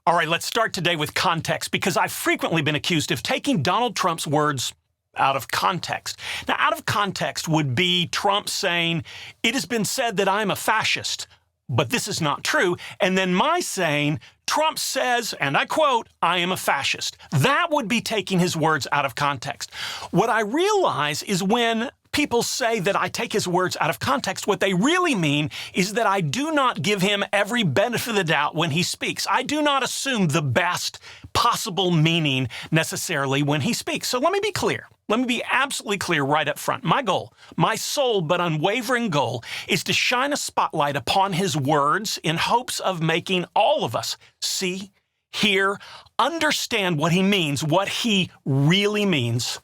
All right, let's start today with context, because I've frequently been accused of taking Donald Trump's words out of context. Now, out of context would be Trump saying, "It has been said that I'm a fascist, but this is not true." And then my saying, Trump says, and I quote, "I am a fascist." That would be taking his words out of context. What I realize is when people say that I take his words out of context, what they really mean is that I do not give him every benefit of the doubt when he speaks. I do not assume the best possible meaning necessarily when he speaks. So let me be clear. Let me be absolutely clear right up front. My goal, my sole but unwavering goal, is to shine a spotlight upon his words in hopes of making all of us see, hear, understand what he means, what he really means,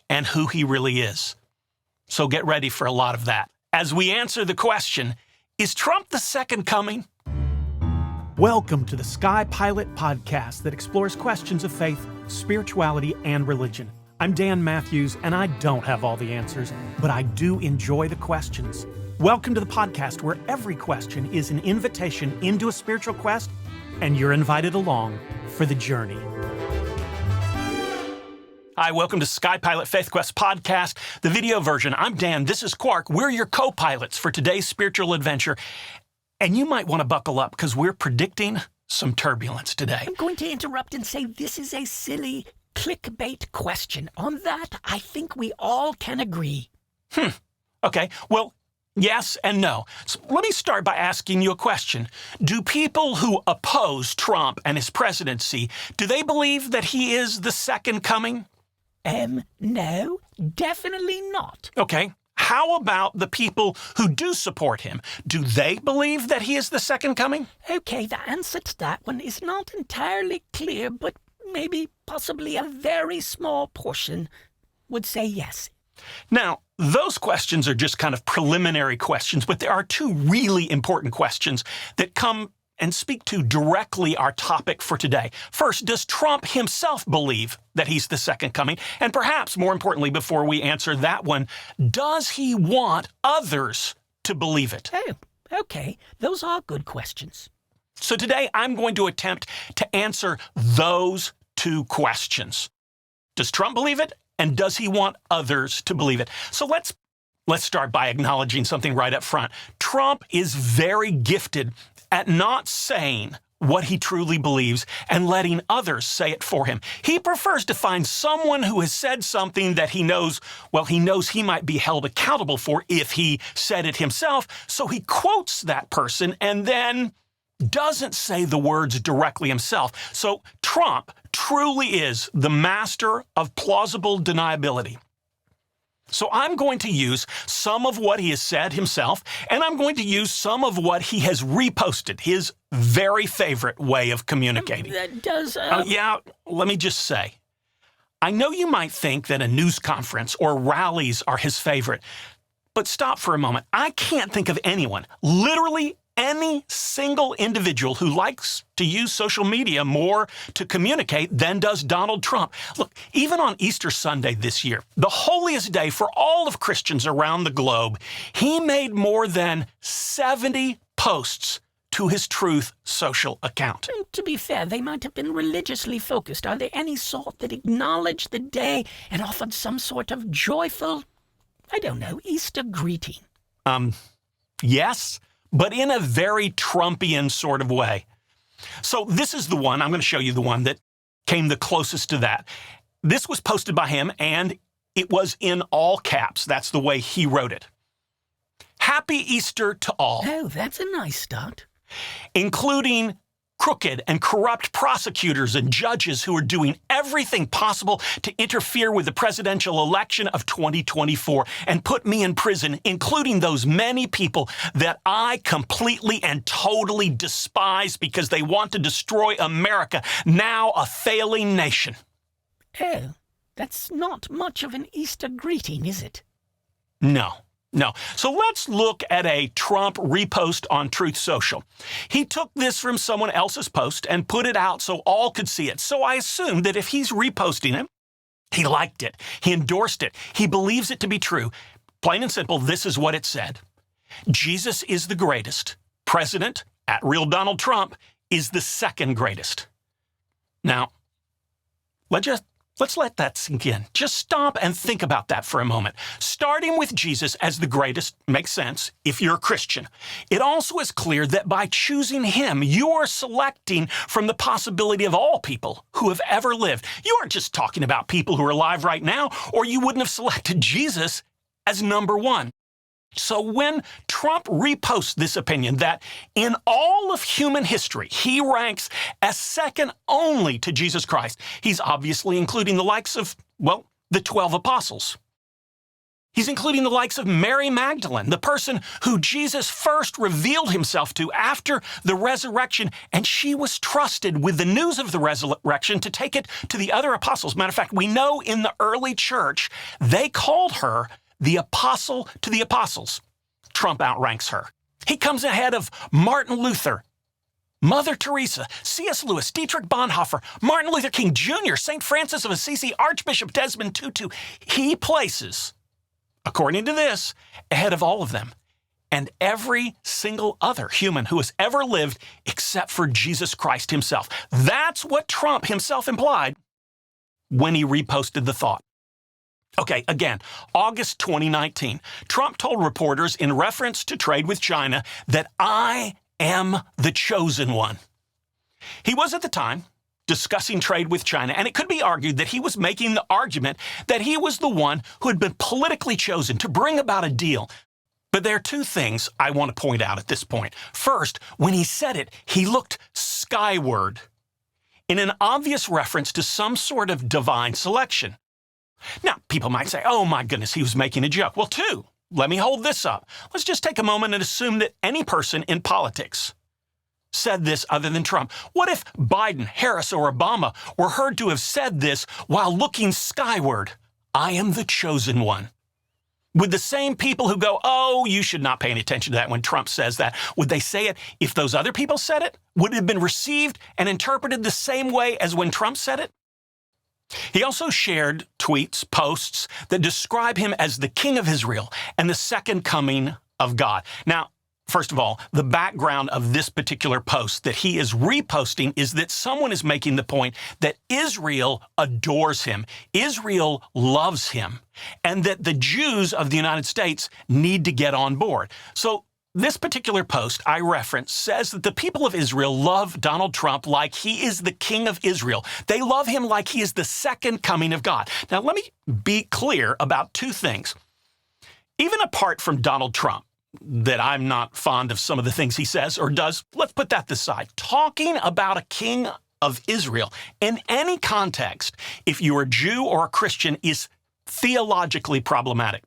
and who he really is. So get ready for a lot of that as we answer the question, is Trump the second coming? Welcome to the Sky Pilot podcast that explores questions of faith, spirituality, and religion. I'm Dan Matthews, and I don't have all the answers, but I do enjoy the questions. Welcome to the podcast where every question is an invitation into a spiritual quest, and you're invited along for the journey. Hi, welcome to Sky Pilot Faith Quest podcast, the video version. I'm Dan, this is Quark. We're your co-pilots for today's spiritual adventure. And you might want to buckle up because we're predicting some turbulence today. I'm going to interrupt and say this is a silly clickbait question. On that, I think we all can agree. Okay, well, yes and no. So let me start by asking you a question. Do people who oppose Trump and his presidency, do they believe that he is the second coming? No, definitely not. Okay. How about the people who do support him? Do they believe that he is the second coming? Okay, the answer to that one is not entirely clear, but maybe possibly a very small portion would say yes. Now, those questions are just kind of preliminary questions, but there are two really important questions that come and speak to directly our topic for today. First, does Trump himself believe that he's the second coming? And perhaps more importantly, before we answer that one, does he want others to believe it? Oh, okay. Those are good questions. So today I'm going to attempt to answer those two questions. Does Trump believe it? And does he want others to believe it? So let's start by acknowledging something right up front. Trump is very gifted at not saying what he truly believes and letting others say it for him. He prefers to find someone who has said something that he knows he might be held accountable for if he said it himself, so he quotes that person and then doesn't say the words directly himself. So Trump truly is the master of plausible deniability. So I'm going to use some of what he has said himself, and I'm going to use some of what he has reposted, his very favorite way of communicating. Let me just say, I know you might think that a news conference or rallies are his favorite, but stop for a moment. I can't think of anyone, literally any single individual who likes to use social media more to communicate than does Donald Trump. Look, even on Easter Sunday this year, the holiest day for all of Christians around the globe, he made more than 70 posts to his Truth social account. And to be fair, they might have been religiously focused. Are there any sort that acknowledged the day and offered some sort of joyful, Easter greeting? Yes, but in a very Trumpian sort of way. So this is the one, I'm going to show you the one that came the closest to that. This was posted by him, and it was in all caps. That's the way he wrote it. Happy Easter to all. Oh, that's a nice start. Including crooked and corrupt prosecutors and judges who are doing everything possible to interfere with the presidential election of 2024 and put me in prison, including those many people that I completely and totally despise because they want to destroy America, now a failing nation. Oh, that's not much of an Easter greeting, is it? No. So let's look at a Trump repost on Truth Social. He took this from someone else's post and put it out so all could see it. So I assume that if he's reposting it, he liked it, he endorsed it, he believes it to be true. Plain and simple, this is what it said. Jesus is the greatest. President, @real Donald Trump, is the second greatest. Now, let's let that sink in. Just stop and think about that for a moment. Starting with Jesus as the greatest makes sense if you're a Christian. It also is clear that by choosing him, you are selecting from the possibility of all people who have ever lived. You aren't just talking about people who are alive right now, or you wouldn't have selected Jesus as number one. So when Trump reposts this opinion that in all of human history, he ranks as second only to Jesus Christ, he's obviously including the likes of, well, the 12 apostles. He's including the likes of Mary Magdalene, the person who Jesus first revealed himself to after the resurrection, and she was trusted with the news of the resurrection to take it to the other apostles. Matter of fact, we know in the early church, they called her the apostle to the apostles. Trump outranks her. He comes ahead of Martin Luther, Mother Teresa, C.S. Lewis, Dietrich Bonhoeffer, Martin Luther King Jr., St. Francis of Assisi, Archbishop Desmond Tutu. He places, according to this, ahead of all of them and every single other human who has ever lived except for Jesus Christ himself. That's what Trump himself implied when he reposted the thought. Okay, again, August 2019, Trump told reporters in reference to trade with China that I am the chosen one. He was at the time discussing trade with China, and it could be argued that he was making the argument that he was the one who had been politically chosen to bring about a deal. But there are two things I want to point out at this point. First, when he said it, he looked skyward in an obvious reference to some sort of divine selection. Now, people might say, oh my goodness, he was making a joke. Well, let me hold this up. Let's just take a moment and assume that any person in politics said this other than Trump. What if Biden, Harris, or Obama were heard to have said this while looking skyward? I am the chosen one. Would the same people who go, oh, you should not pay any attention to that when Trump says that, would they say it if those other people said it? Would it have been received and interpreted the same way as when Trump said it? He also shared tweets, posts that describe him as the King of Israel and the second coming of God. Now, first of all, the background of this particular post that he is reposting is that someone is making the point that Israel adores him, Israel loves him, and that the Jews of the United States need to get on board. So this particular post I reference says that the people of Israel love Donald Trump like he is the King of Israel. They love him like he is the second coming of God. Now, let me be clear about two things. Even apart from Donald Trump, that I'm not fond of some of the things he says or does, let's put that aside. Talking about a king of Israel in any context, if you're a Jew or a Christian, is theologically problematic.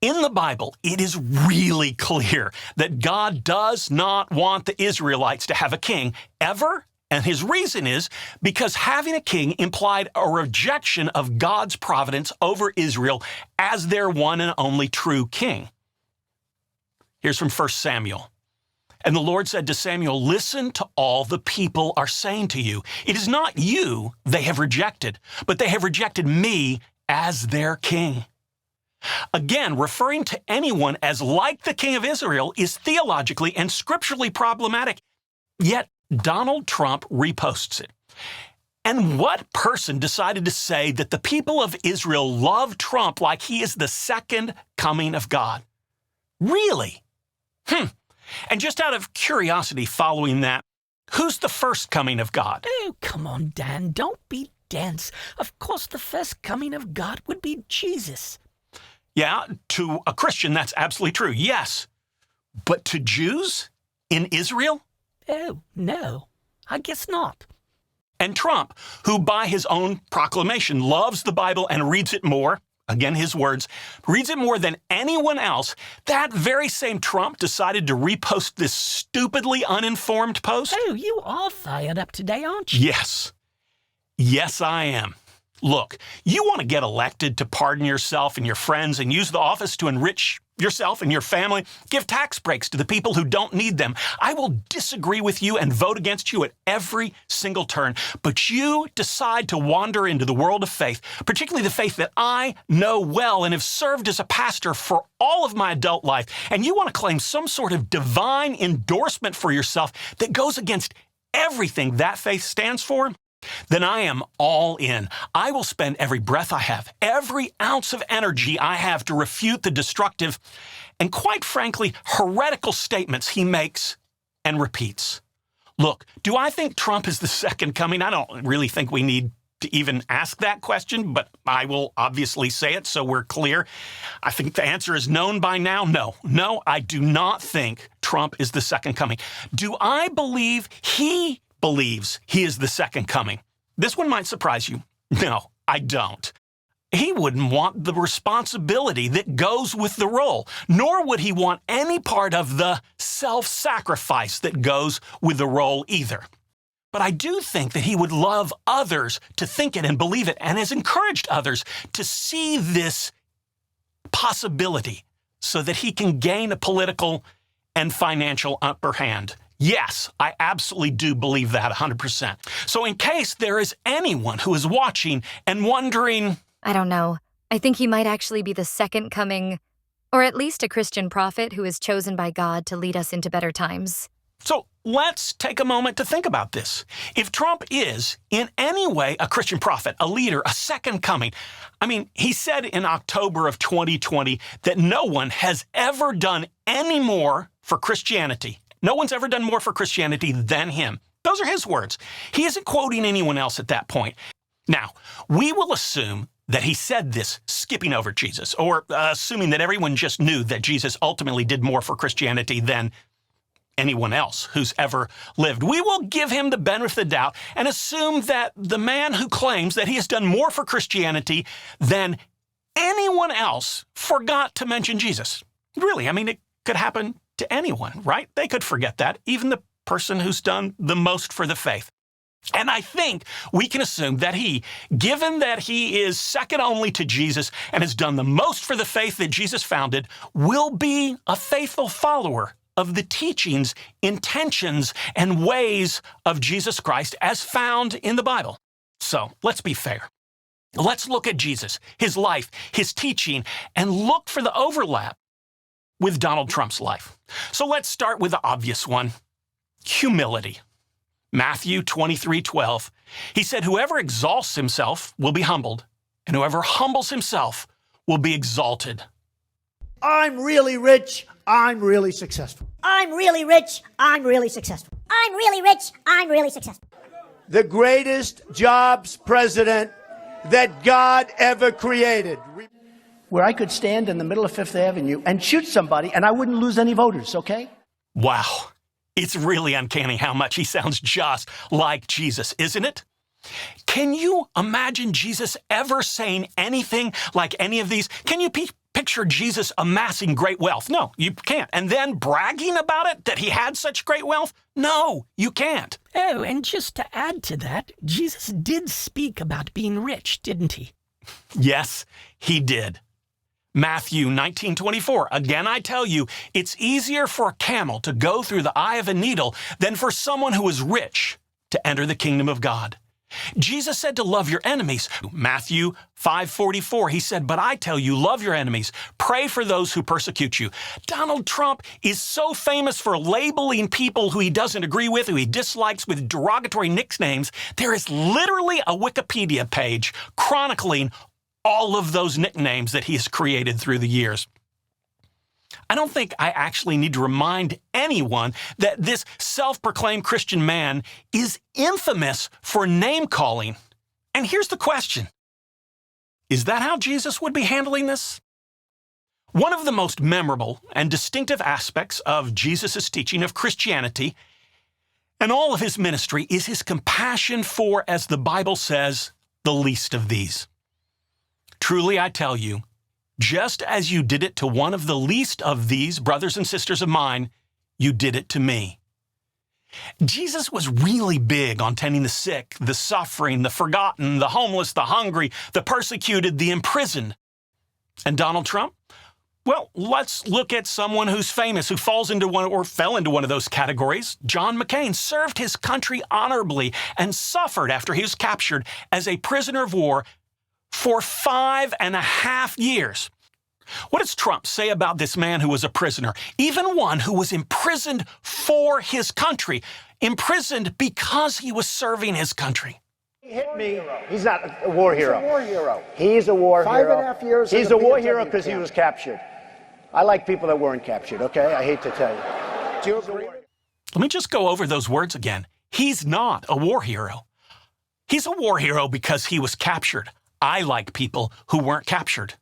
In the Bible, it is really clear that God does not want the Israelites to have a king ever, and his reason is because having a king implied a rejection of God's providence over Israel as their one and only true king. Here's from 1 Samuel. And the Lord said to Samuel, listen to all the people are saying to you. It is not you they have rejected, but they have rejected me as their king. Again, referring to anyone as like the King of Israel is theologically and scripturally problematic, yet Donald Trump reposts it. And what person decided to say that the people of Israel love Trump like he is the second coming of God? Really? And just out of curiosity following that, who's the first coming of God? Oh, come on, Dan, don't be dense. Of course, the first coming of God would be Jesus. Yeah, to a Christian, that's absolutely true, yes. But to Jews in Israel? Oh, no, I guess not. And Trump, who by his own proclamation loves the Bible and reads it more, again his words, reads it more than anyone else, that very same Trump decided to repost this stupidly uninformed post? Oh, you are fired up today, aren't you? Yes. Yes, I am. Look, you want to get elected to pardon yourself and your friends and use the office to enrich yourself and your family, give tax breaks to the people who don't need them. I will disagree with you and vote against you at every single turn. But you decide to wander into the world of faith, particularly the faith that I know well and have served as a pastor for all of my adult life. And you want to claim some sort of divine endorsement for yourself that goes against everything that faith stands for, then I am all in. I will spend every breath I have, every ounce of energy I have to refute the destructive and, quite frankly, heretical statements he makes and repeats. Look, do I think Trump is the second coming? I don't really think we need to even ask that question, but I will obviously say it so we're clear. I think the answer is known by now. No, I do not think Trump is the second coming. Do I believe he believes he is the second coming? This one might surprise you. No, I don't. He wouldn't want the responsibility that goes with the role, nor would he want any part of the self-sacrifice that goes with the role either. But I do think that he would love others to think it and believe it, and has encouraged others to see this possibility so that he can gain a political and financial upper hand. Yes, I absolutely do believe that 100%. So in case there is anyone who is watching and wondering, I don't know. I think he might actually be the second coming, or at least a Christian prophet who is chosen by God to lead us into better times. So let's take a moment to think about this. If Trump is in any way a Christian prophet, a leader, a second coming, he said in October of 2020 that no one has ever done any more for Christianity. No one's ever done more for Christianity than him. Those are his words. He isn't quoting anyone else at that point. Now, we will assume that he said this skipping over Jesus, or assuming that everyone just knew that Jesus ultimately did more for Christianity than anyone else who's ever lived. We will give him the benefit of the doubt and assume that the man who claims that he has done more for Christianity than anyone else forgot to mention Jesus. Really, it could happen to anyone, right? They could forget that, even the person who's done the most for the faith. And I think we can assume that he, given that he is second only to Jesus and has done the most for the faith that Jesus founded, will be a faithful follower of the teachings, intentions, and ways of Jesus Christ as found in the Bible. So let's be fair. Let's look at Jesus, his life, his teaching, and look for the overlap with Donald Trump's life. So let's start with the obvious one, humility. Matthew 23:12, he said, "Whoever exalts himself will be humbled, and whoever humbles himself will be exalted." I'm really rich. I'm really successful. I'm really rich. I'm really successful. I'm really rich. I'm really successful. The greatest jobs president that God ever created. Where I could stand in the middle of Fifth Avenue and shoot somebody and I wouldn't lose any voters, okay? Wow. It's really uncanny how much he sounds just like Jesus, isn't it? Can you imagine Jesus ever saying anything like any of these? Can you picture Jesus amassing great wealth? No, you can't. And then bragging about it, that he had such great wealth? No, you can't. Oh, and just to add to that, Jesus did speak about being rich, didn't he? Yes, he did. Matthew 19:24, again I tell you, it's easier for a camel to go through the eye of a needle than for someone who is rich to enter the kingdom of God. Jesus said to love your enemies. Matthew 5:44, he said, "But I tell you, love your enemies. Pray for those who persecute you." Donald Trump is so famous for labeling people who he doesn't agree with, who he dislikes, with derogatory nicknames. There is literally a Wikipedia page chronicling all of those nicknames that he has created through the years. I don't think I actually need to remind anyone that this self-proclaimed Christian man is infamous for name-calling. And here's the question. Is that how Jesus would be handling this? One of the most memorable and distinctive aspects of Jesus' teaching of Christianity and all of his ministry is his compassion for, as the Bible says, the least of these. Truly, I tell you, just as you did it to one of the least of these brothers and sisters of mine, you did it to me. Jesus was really big on tending the sick, the suffering, the forgotten, the homeless, the hungry, the persecuted, the imprisoned. And Donald Trump? Well, let's look at someone who's famous, who falls into one or fell into one of those categories. John McCain served his country honorably and suffered after he was captured as a prisoner of war for 5.5 years. What does Trump say about this man who was a prisoner, even one who was imprisoned for his country? imprisoned because he was serving his country. He hit me. He's not a war hero. He's a war hero. He's a war hero. 5.5 years. He's in a the war VW hero because he camp. was captured. I like people that weren't captured, okay? I hate to tell you. Do you agree? Let me just go over those words again. He's not a war hero. He's a war hero because he was captured. I like people who weren't captured.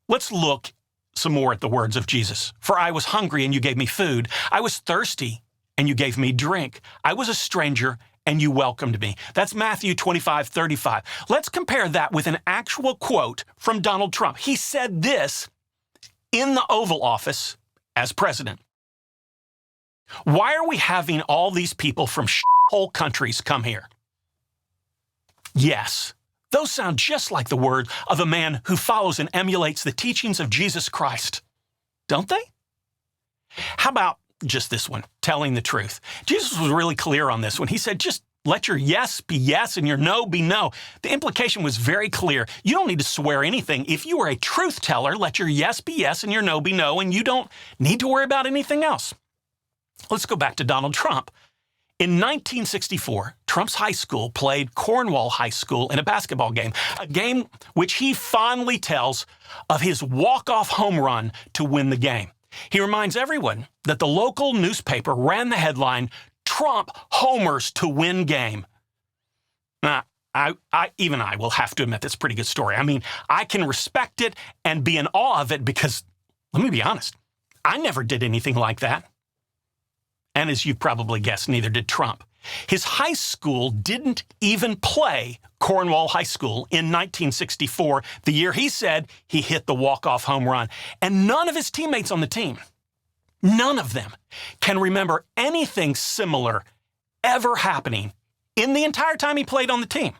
Let's look some more at the words of Jesus. For I was hungry and you gave me food. I was thirsty and you gave me drink. I was a stranger and you welcomed me. That's Matthew 25:35. Let's compare that with an actual quote from Donald Trump. He said this in the Oval Office as president. Why are we having all these people from whole countries come here? Yes, those sound just like the words of a man who follows and emulates the teachings of Jesus Christ, don't they? How about just this one, telling the truth? Jesus was really clear on this one. He said, just let your yes be yes and your no be no. The implication was very clear. You don't need to swear anything. If you are a truth teller, let your yes be yes and your no be no, and you don't need to worry about anything else. Let's go back to Donald Trump. In 1964, Trump's high school played Cornwall High School in a basketball game, a game which he fondly tells of his walk-off home run to win the game. He reminds everyone that the local newspaper ran the headline, Trump homers to win game. Now, I will have to admit that's a pretty good story. I mean, I can respect it and be in awe of it because, let me be honest, I never did anything like that. And as you've probably guessed, neither did Trump. His high school didn't even play Cornwall High School in 1964, the year he said he hit the walk-off home run. And none of his teammates on the team, none of them, can remember anything similar ever happening in the entire time he played on the team.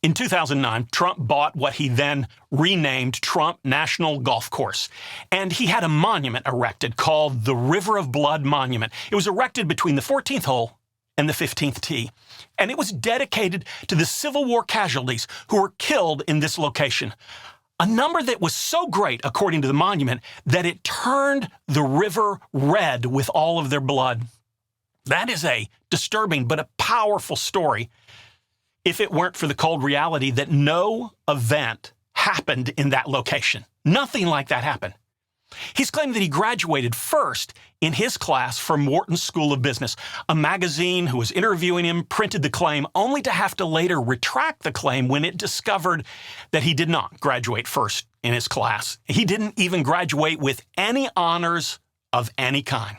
In 2009, Trump bought what he then renamed Trump National Golf Course, and he had a monument erected called the River of Blood Monument. It was erected between the 14th hole and the 15th tee, and it was dedicated to the Civil War casualties who were killed in this location. A number that was so great, according to the monument, that it turned the river red with all of their blood. That is a disturbing but a powerful story, if it weren't for the cold reality that no event happened in that location. Nothing like that happened. He's claimed that he graduated first in his class from Wharton School of Business. A magazine who was interviewing him printed the claim, only to have to later retract the claim when it discovered that he did not graduate first in his class. He didn't even graduate with any honors of any kind.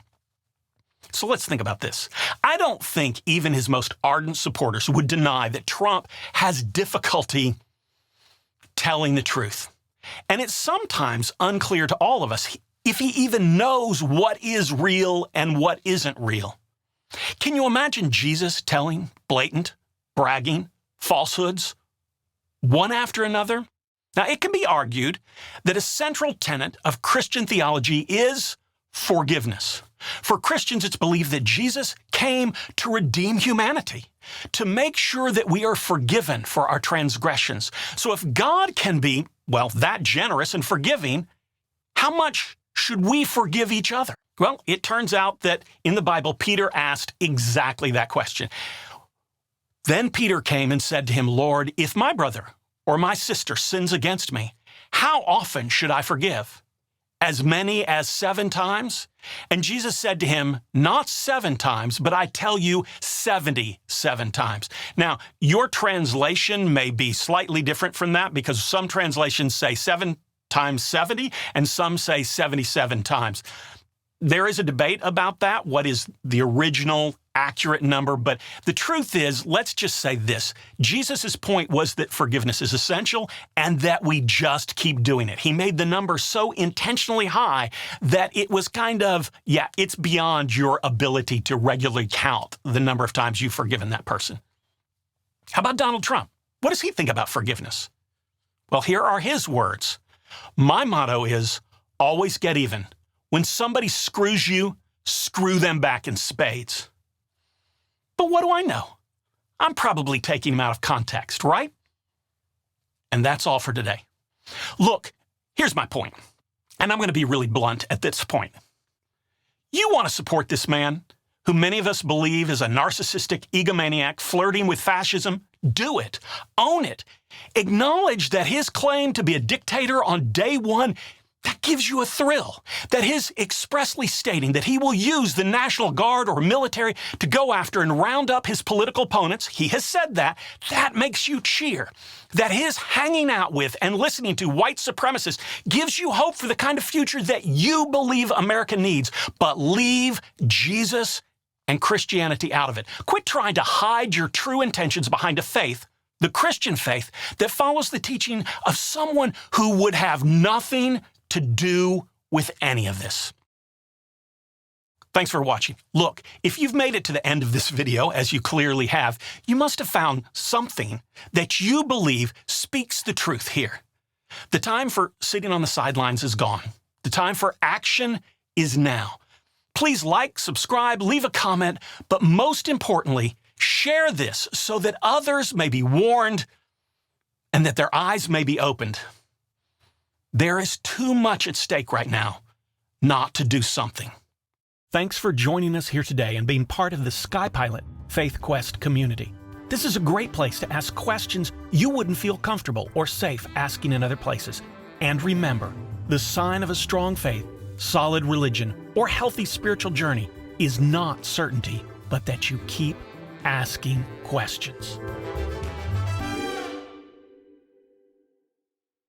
So let's think about this. I don't think even his most ardent supporters would deny that Trump has difficulty telling the truth. And it's sometimes unclear to all of us if he even knows what is real and what isn't real. Can you imagine Jesus telling blatant, bragging falsehoods one after another? Now, it can be argued that a central tenet of Christian theology is forgiveness. For Christians, it's believed that Jesus came to redeem humanity, to make sure that we are forgiven for our transgressions. So if God can be, well, that generous and forgiving, how much should we forgive each other? Well, it turns out that in the Bible, Peter asked exactly that question. Then Peter came and said to him, Lord, if my brother or my sister sins against me, how often should I forgive? As many as 7 times? And Jesus said to him, not 7 times, but I tell you 77 times. Now, your translation may be slightly different from that because some translations say 7 times 70 and some say 77 times. There is a debate about that, what is the original accurate number, but the truth is, let's just say this. Jesus' point was that forgiveness is essential and that we just keep doing it. He made the number so intentionally high that it was kind of, it's beyond your ability to regularly count the number of times you've forgiven that person. How about Donald Trump? What does he think about forgiveness? Well, here are his words. My motto is always get even. When somebody screws you, screw them back in spades. But what do I know? I'm probably taking him out of context, right? And that's all for today. Look, here's my point, and I'm going to be really blunt at this point. You want to support this man who many of us believe is a narcissistic egomaniac flirting with fascism, do it. Own it. Acknowledge that his claim to be a dictator on day one, that gives you a thrill. That his expressly stating that he will use the National Guard or military to go after and round up his political opponents, he has said that makes you cheer. That his hanging out with and listening to white supremacists gives you hope for the kind of future that you believe America needs, but leave Jesus and Christianity out of it. Quit trying to hide your true intentions behind a faith, the Christian faith, that follows the teaching of someone who would have nothing to do with any of this. Thanks for watching. Look, if you've made it to the end of this video, as you clearly have, you must have found something that you believe speaks the truth here. The time for sitting on the sidelines is gone. The time for action is now. Please like, subscribe, leave a comment, but most importantly, share this so that others may be warned and that their eyes may be opened. There is too much at stake right now not to do something. Thanks for joining us here today and being part of the Sky Pilot Faith Quest community. This is a great place to ask questions you wouldn't feel comfortable or safe asking in other places. And remember, the sign of a strong faith, solid religion, or healthy spiritual journey is not certainty, but that you keep asking questions.